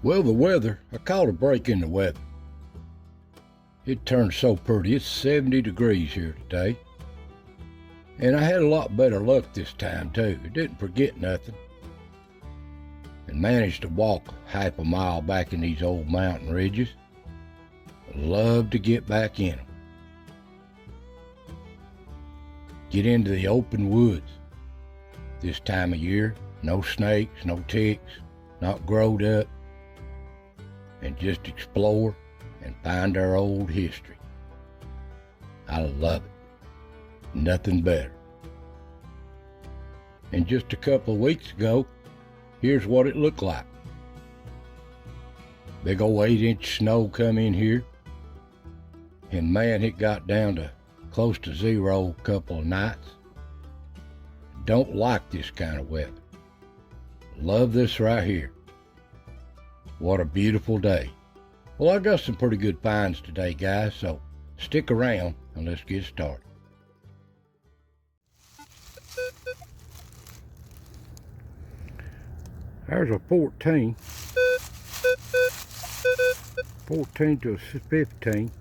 Well, the weather, I caught a break in the weather. It turned so pretty. It's 70 degrees here today. And I had a lot better luck this time too. I didn't forget nothing. And managed to walk half a mile back in these old mountain ridges. Love to get back in them. Get into the open woods. This time of year, no snakes, no ticks, not growed up. And just explore and find our old history. I love it. Nothing better. And just a couple of weeks ago, here's what it looked like. Big old 8-inch snow come in here. And man, it got down to close to zero a couple of nights. Don't like this kind of weather. Love this right here. What a beautiful day. Well, I got some pretty good finds today, guys, so stick around and let's get started. There's a 14 to a 15.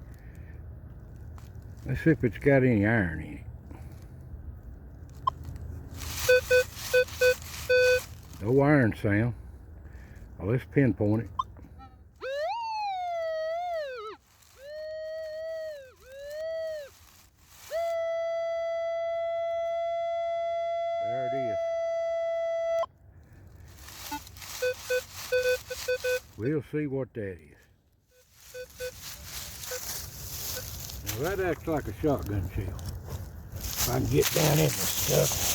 Let's see if it's got any iron in it. No iron sound. Well, let's pinpoint it. There it is. We'll see what that is. Now that acts like a shotgun shell. If I can get down in this stuff.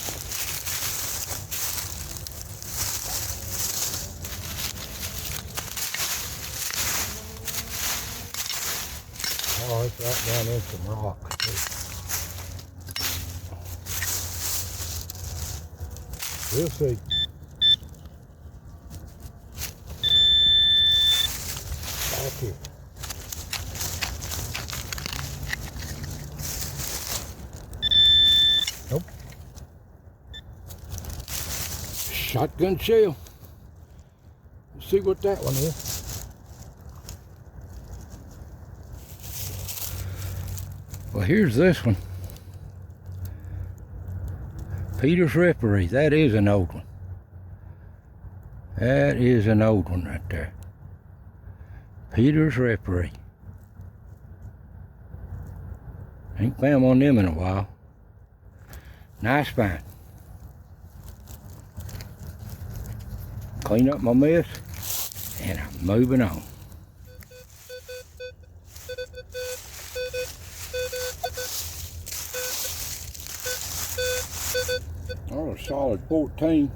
Oh, it's right down in some rocks too. We'll see. Back here. Nope. Shotgun shell. Let's see what that one is. Well, here's this one. Peter's Referee. That is an old one. That is an old one right there. Peter's Referee. Ain't found one of them in a while. Nice find. Clean up my mess, and I'm moving on. Oh, a solid 14.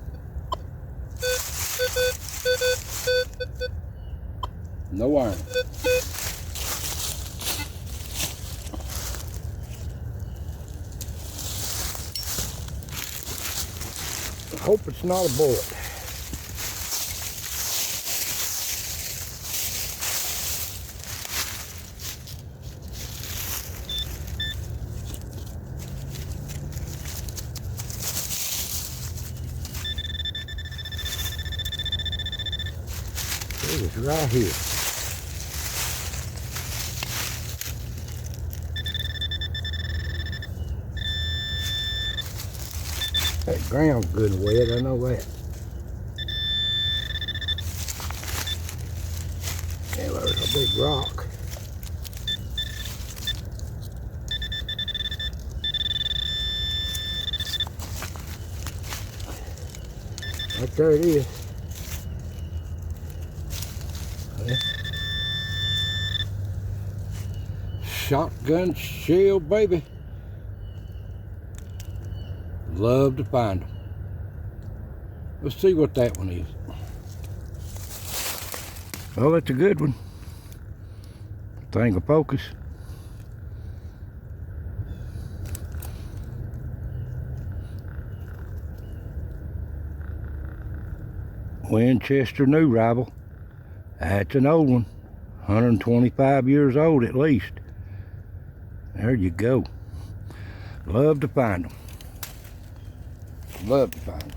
No iron. I hope it's not a bullet. It is right here. That ground's good and wet, I know that. Yeah, there's a big rock. Right there it is. Shotgun shell, baby. Love to find them. Let's see what that one is. Well, that's a good one. Thing of focus. Winchester New Rival. That's an old one. 125 years old at least. There you go. Love to find them. Love to find them.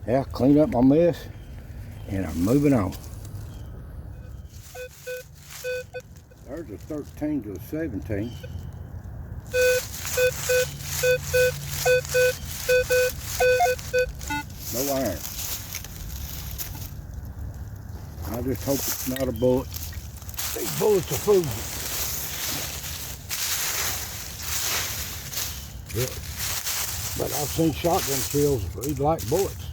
Yeah, clean up my mess and I'm moving on. There's a 13 to a 17. No iron. I just hope it's not a bullet. These bullets are fools. Yeah. But I've seen shotgun shells read like bullets.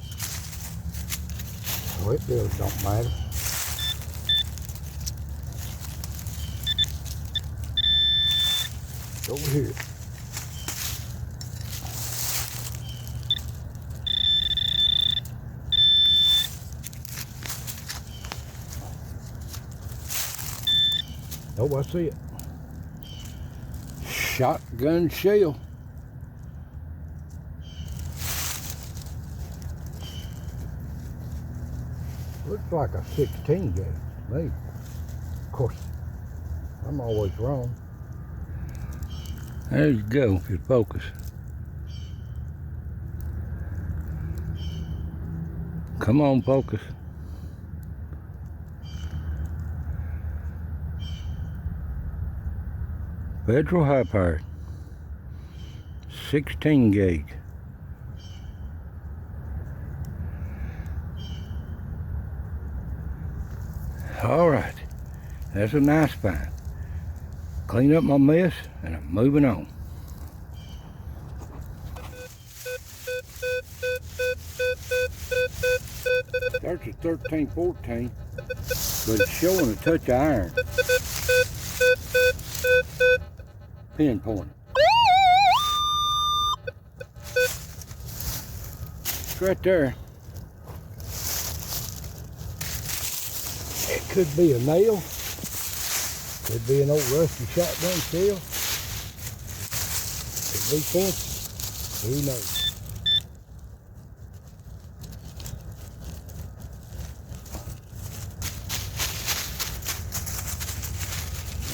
So it really don't matter. Over here. Oh, I see it. Shotgun shell. Looks like a 16 gauge to me. Of course, I'm always wrong. There you go, if you focus. Come on, focus. Federal high powered. 16 gauge. All right, that's a nice find. Clean up my mess and I'm moving on. There's a 13-14, but it's showing a touch of iron. Pinpoint. It's right there. It could be a nail. Could be an old rusty shotgun shell. Could be fancy. Who knows?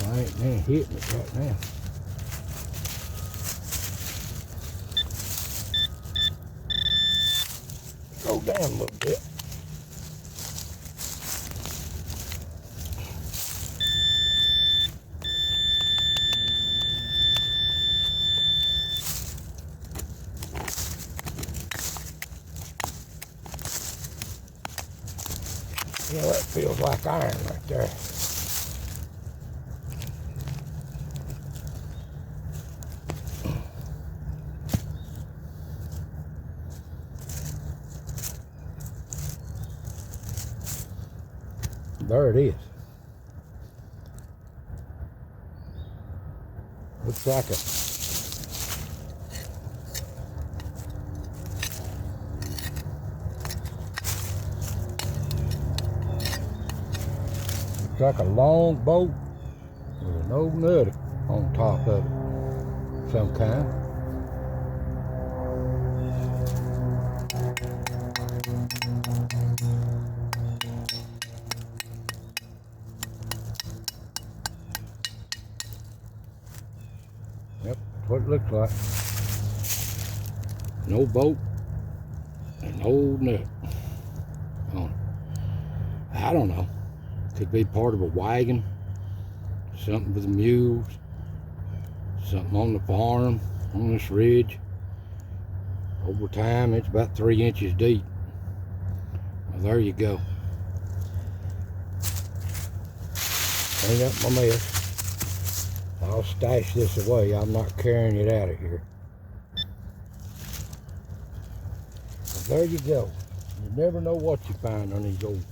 I ain't man hitting it right now. Go down a little bit. Yeah, that feels like iron right there. There it is. Looks like a long bolt with an old nut on top of it, some kind. Yep, that's what it looks like. No bolt, an old nut on it. I don't know. Could be part of a wagon, something for the mules, something on the farm, on this ridge. Over time, it's about 3 inches deep. Well, there you go. Clean up my mess. I'll stash this away. I'm not carrying it out of here. But there you go. You never know what you find on these old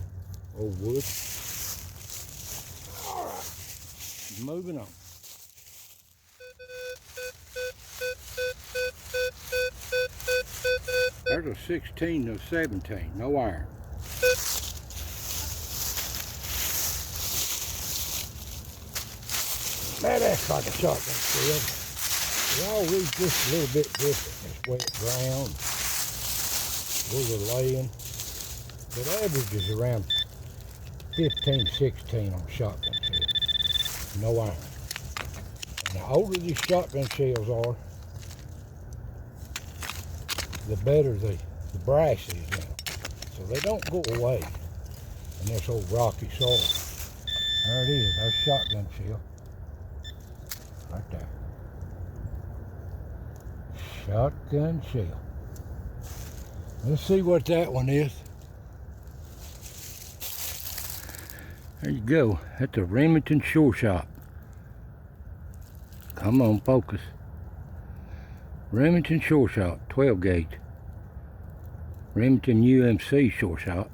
woods. Moving on. There's a 16 to 17, no iron. That acts like a shotgun shell. They all read just a little bit different. It's wet ground, where they're laying. But average is around 15, 16 on shotgun shells. No iron. And the older these shotgun shells are, the better the brass is in them. So they don't go away in this old rocky soil. There it is, that's shotgun shell. Right there. Shotgun shell. Let's see what that one is. There you go. That's a Remington Shore Shot. Come on, focus. Remington Shore Shot, 12 gauge. Remington UMC Shore Shot.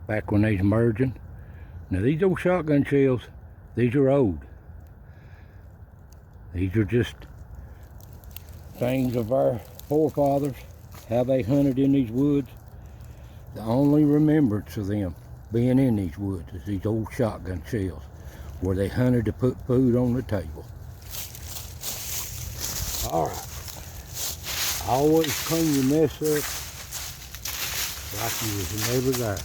Back when they was merging. Now these old shotgun shells, these are old. These are just things of our forefathers, how they hunted in these woods. The only remembrance of them being in these woods is these old shotgun shells where they hunted to put food on the table. All right. Always clean your mess up like you was never there.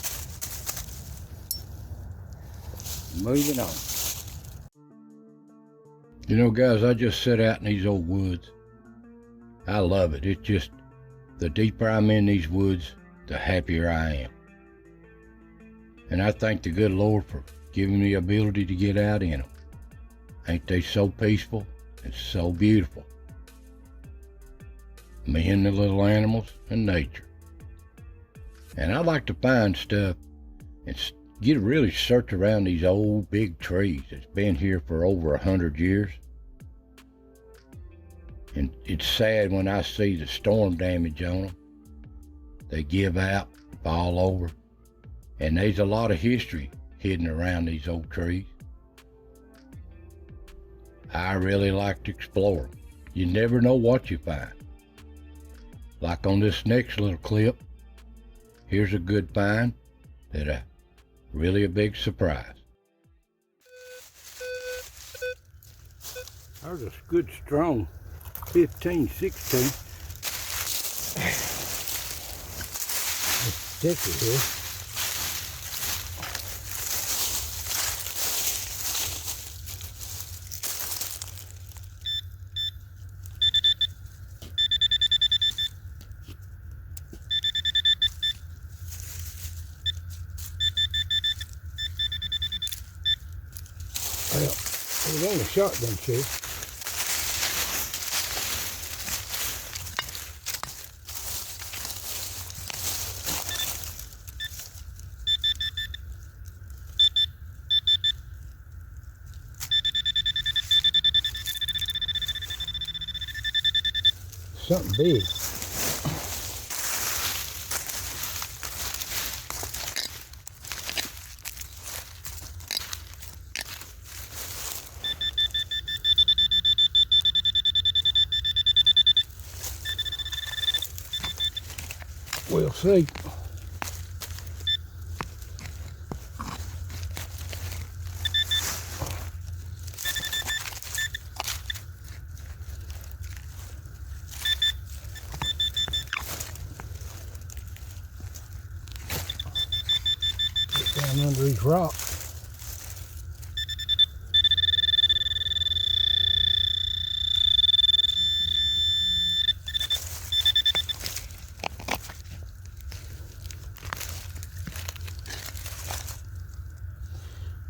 Moving on. You know, guys, I just sit out in these old woods. I love it. It's just, the deeper I'm in these woods, the happier I am. And I thank the good Lord for giving me the ability to get out in them. Ain't they so peaceful and so beautiful? Me and the little animals and nature. And I like to find stuff and really search around these old big trees that's been here for over 100 years. And it's sad when I see the storm damage on them. They give out, fall over. And there's a lot of history hidden around these old trees. I really like to explore them. You never know what you find. Like on this next little clip, here's a good find that really a big surprise. There's a good strong 15, 16. It's sticky here. Well, it was only a shotgun shell. Something big. We'll see. Get down under these rocks.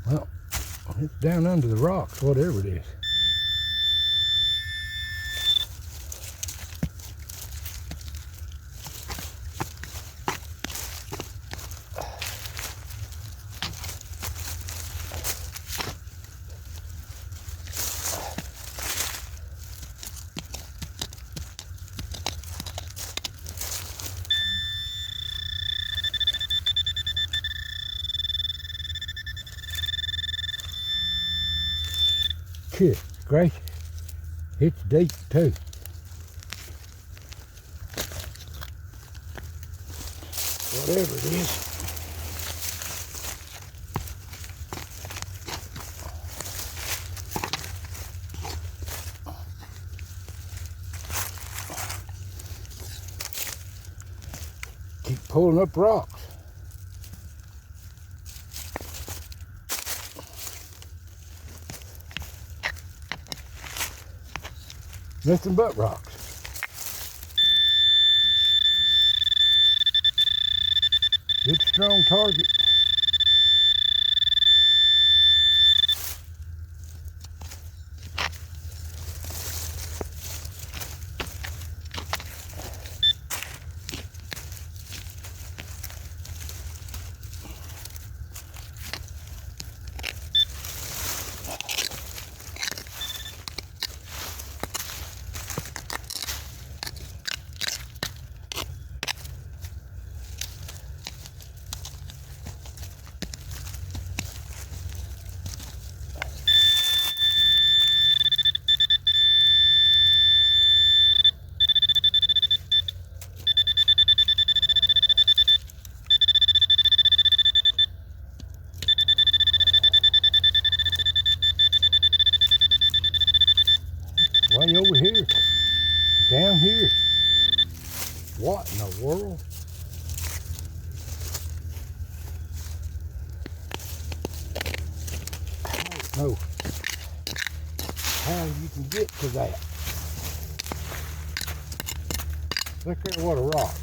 Well, it's down under the rocks, whatever it is. Good gracious, it's deep too. Whatever it is. Keep pulling up rocks. Nothing but rocks. Good strong target. somebody over here. Down here. What in the world? I don't know how you can get to that. Look at what a rock.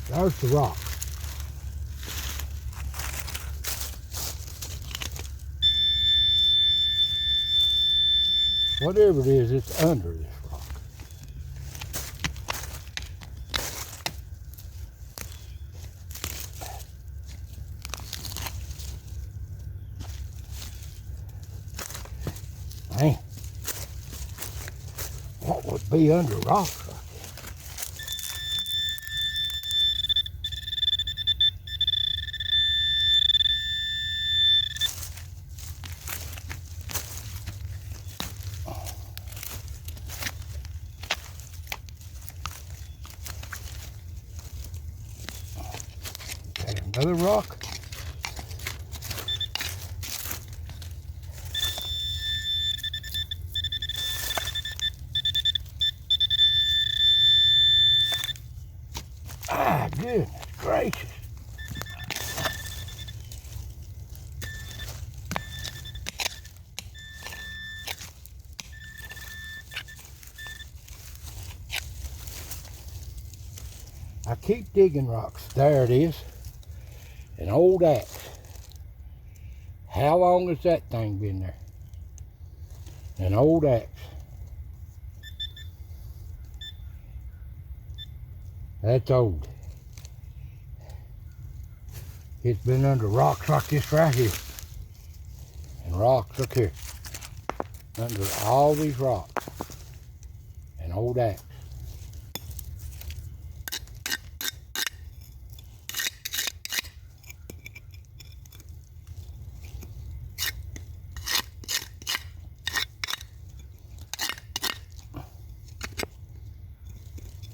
There's the rock. Whatever it is, it's under this rock. Man, what would be under rocks like that? Another rock. Ah, goodness gracious. I keep digging rocks. There it is. An old axe. How long has that thing been there? An old axe. That's old. It's been under rocks like this right here. And rocks, look here. Under all these rocks. An old axe.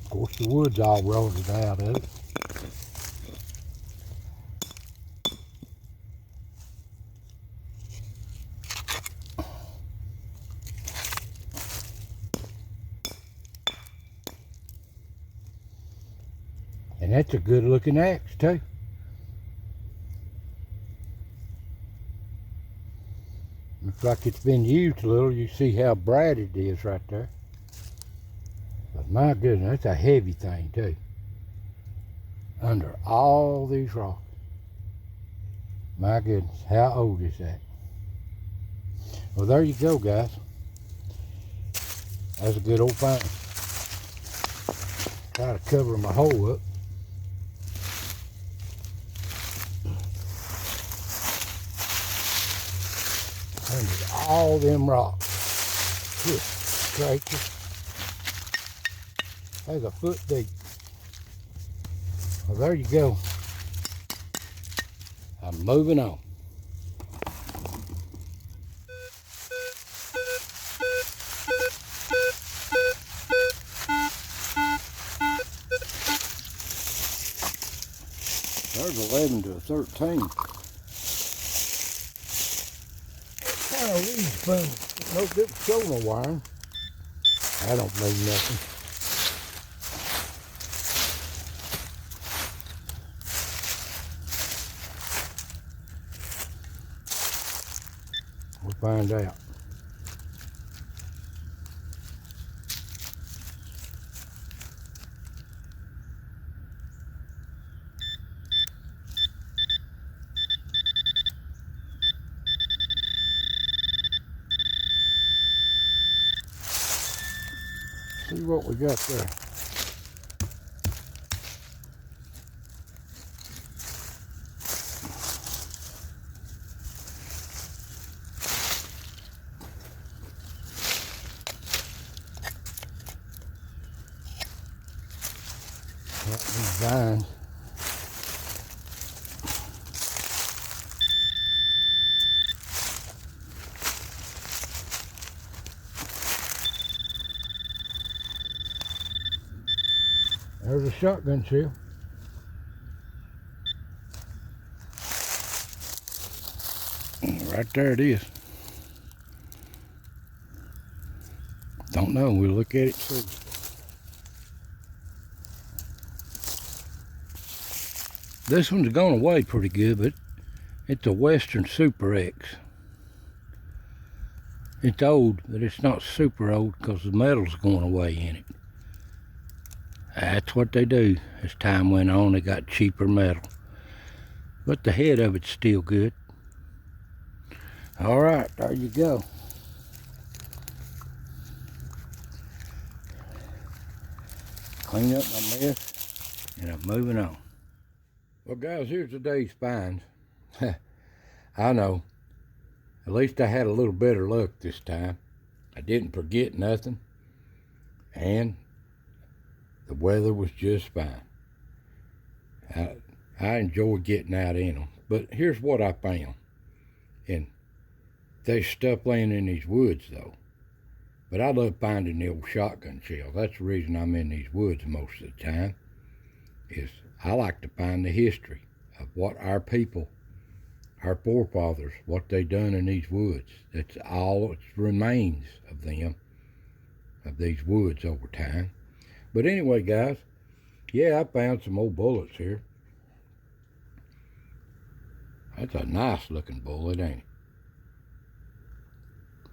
Of course, the wood's all rotted out of it. And that's a good looking axe too. Looks like it's been used a little. You see how bright it is right there. But my goodness, that's a heavy thing too. Under all these rocks. My goodness, how old is that? Well, there you go, guys. That's a good old find. Try to cover my hole up. Under all them rocks. Good gracious. That's a foot deep. Well, there you go. I'm moving on. There's 11 to 13. Kind of weed spoon. No good shoulder wiring. I don't mean nothing. We'll find out. See what we got there. These vines. shotgun shell. Right there it is. Don't know, we'll look at it too. This one's gone away pretty good, but it's a Western Super X. It's old, but it's not super old because the metal's going away in it. That's what they do. As time went on, they got cheaper metal. But the head of it's still good. All right, there you go. Clean up my mess, and I'm moving on. Well, guys, here's today's finds. I know. At least I had a little better luck this time. I didn't forget nothing. And the weather was just fine. I enjoy getting out in them. But here's what I found. And there's stuff laying in these woods, though. But I love finding the old shotgun shells. That's the reason I'm in these woods most of the time. Is I like to find the history of what our people, our forefathers, what they done in these woods. That's all it remains of them, of these woods over time. But anyway, guys, yeah, I found some old bullets here. That's a nice looking bullet, ain't it?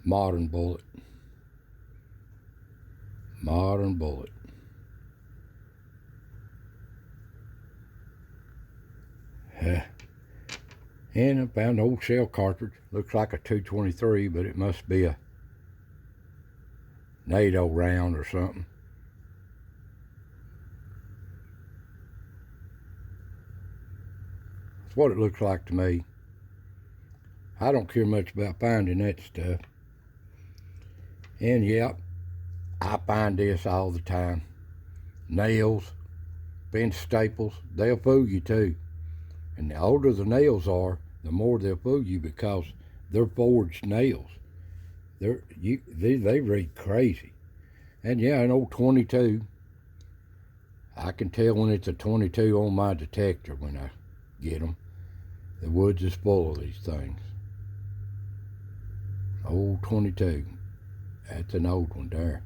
Modern bullet. Modern bullet. And I found an old shell cartridge. Looks like a 223, but it must be a NATO round or something. That's what it looks like to me. I don't care much about finding that stuff. And yeah, I find this all the time. Nails, bench staples, they'll fool you too. And the older the nails are, the more they'll fool you because they're forged nails. They read crazy. And yeah, an old 22. I can tell when it's a 22 on my detector when I get them. The woods is full of these things. Old 22. That's an old one there.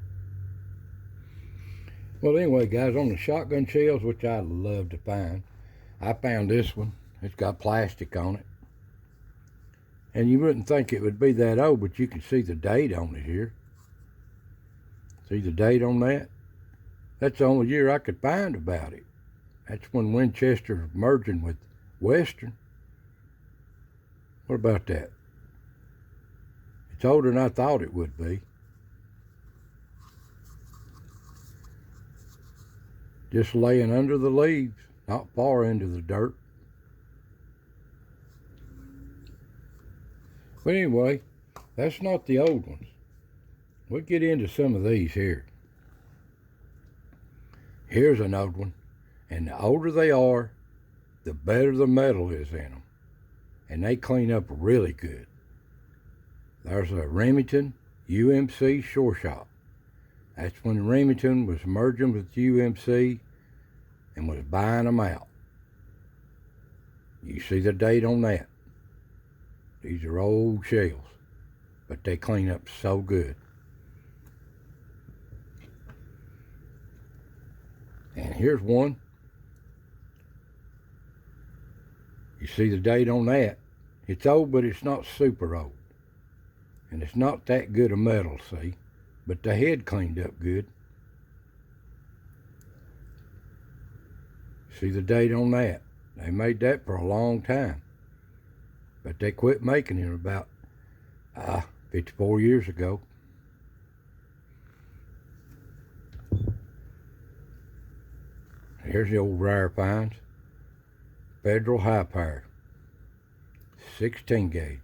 Well, anyway, guys, on the shotgun shells, which I love to find, I found this one. It's got plastic on it. And you wouldn't think it would be that old, but you can see the date on it here. See the date on that? That's the only year I could find about it. That's when Winchester was merging with Western. What about that? It's older than I thought it would be. Just laying under the leaves, not far into the dirt. But anyway, that's not the old ones. We'll get into some of these here. Here's an old one. And the older they are, the better the metal is in them. And they clean up really good. There's a Remington UMC shore shot. That's when Remington was merging with UMC and was buying them out. You see the date on that. These are old shells, but they clean up so good. And here's one. You see the date on that. It's old, but it's not super old. And it's not that good a metal, see? But the head cleaned up good. See the date on that. They made that for a long time. But they quit making it about 54 years ago. Here's the old rare finds. Federal high power. 16 gauge.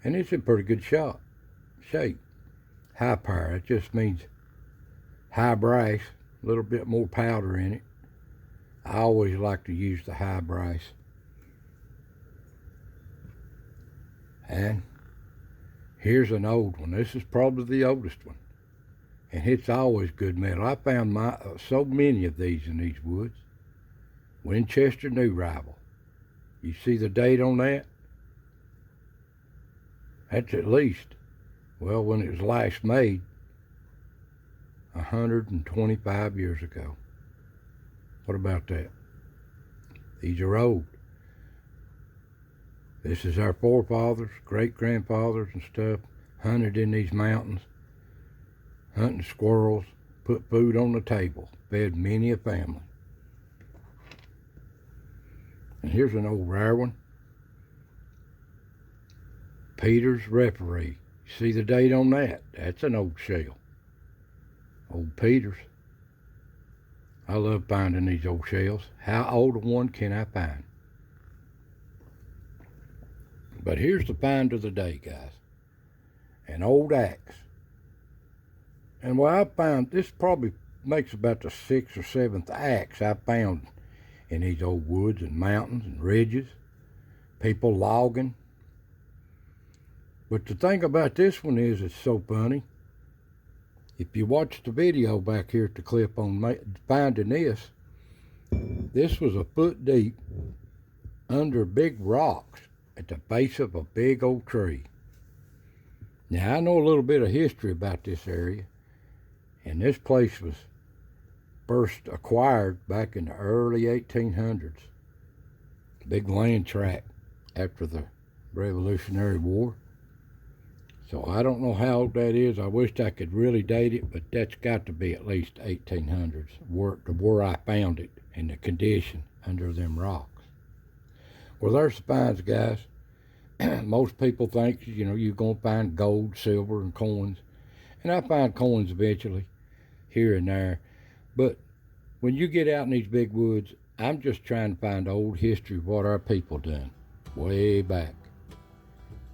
And it's in pretty good shape. High power, it just means high brass, a little bit more powder in it. I always like to use the high brass. And here's an old one. This is probably the oldest one. and it's always good metal. I found so many of these in these woods. Winchester New Rival. You see the date on that? That's at least, well, when it was last made, 125 years ago. What about that? These are old. This is our forefathers, great-grandfathers and stuff, hunted in these mountains, hunting squirrels, put food on the table, fed many a family. And here's an old rare one. Peter's Referee. You see the date on that? That's an old shell. Old Peter's. I love finding these old shells. How old a one can I find? But here's the find of the day, guys. An old axe. And what I found, this probably makes about the 6th or 7th axe I found in these old woods and mountains and ridges. People logging. But the thing about this one is, it's so funny. If you watch the video back here at the clip on finding this was a foot deep under big rocks at the base of a big old tree. Now, I know a little bit of history about this area, and this place was first acquired back in the early 1800s. Big land tract after the Revolutionary War. So I don't know how old that is. I wished I could really date it, but that's got to be at least 1800s, where I found it in the condition under them rocks. Well, there's the finds, guys. Most people think, you're going to find gold, silver, and coins. And I find coins eventually, here and there. But when you get out in these big woods, I'm just trying to find old history of what our people done way back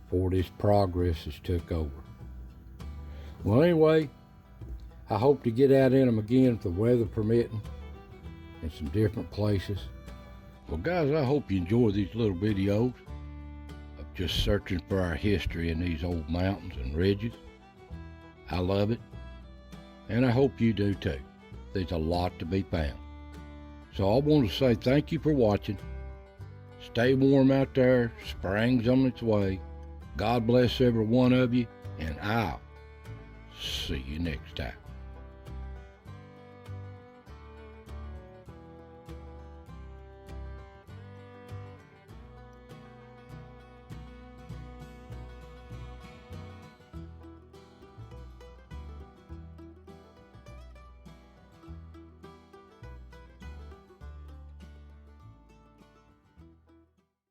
before this progress has took over. Well, anyway, I hope to get out in them again if the weather permitting in some different places. Well, guys, I hope you enjoy these little videos of just searching for our history in these old mountains and ridges. I love it, and I hope you do too. There's a lot to be found. So I want to say thank you for watching. Stay warm out there. Spring's on its way. God bless every one of you, and I'll see you next time.